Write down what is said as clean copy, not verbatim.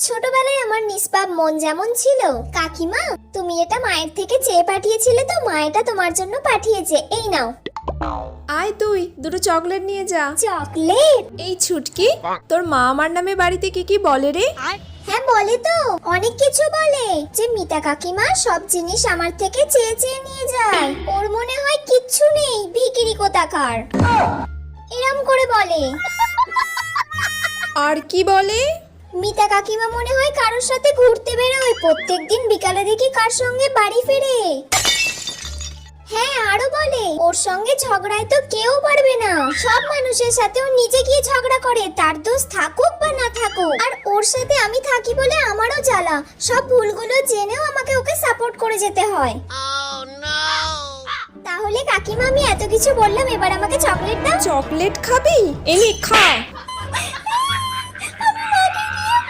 ছোটবেলায় আমার নিষ্পাপ মন যেমন ছিল, কাকিমা তুমি এটা মায়ের থেকে চেয়ে পাঠিয়েছিলে তো মা এটা তোমার জন্য পাঠিয়েছে, এই নাও। আয় তুই দুটো চকলেট নিয়ে যা। চকলেট? এই ছুটকি, তোর মা আমার নামে বাড়িতে কি কি বলে রে? হ্যাঁ বলে তো, অনেক কিছু বলে। যে মিতা কাকিমা সব জিনিস আমার থেকে চেয়ে চেয়ে নিয়ে যায়, ওর মনে হয় কিচ্ছু নেই, ভিখিরি কোথাকার, এরম করে বলে। আর কি বলে? মিতা কাকিমা মনে হয় কারোর সাথে ঘুরতে বেরোয়, প্রত্যেকদিন বিকালে দেখি কার সঙ্গে বাড়ি ফেরে। হ্যাঁ আরো বলে ওর সঙ্গে ঝগড়ায় তো কেউ পারবে না, সব মানুষের সাথে ও নিজে গিয়ে ঝগড়া করে, তার দোষ থাকুক বা না থাকুক। আর ওর সাথে আমি থাকি বলে আমারও জ্বালা, সব ভুলগুলো জেনেও আমাকে ওকে সাপোর্ট করে যেতে হয়। তাহলে কাকিমা আমি এত কিছু বললাম, এবার আমাকে চকলেট দাও। চকলেট খাবি? এনে খা।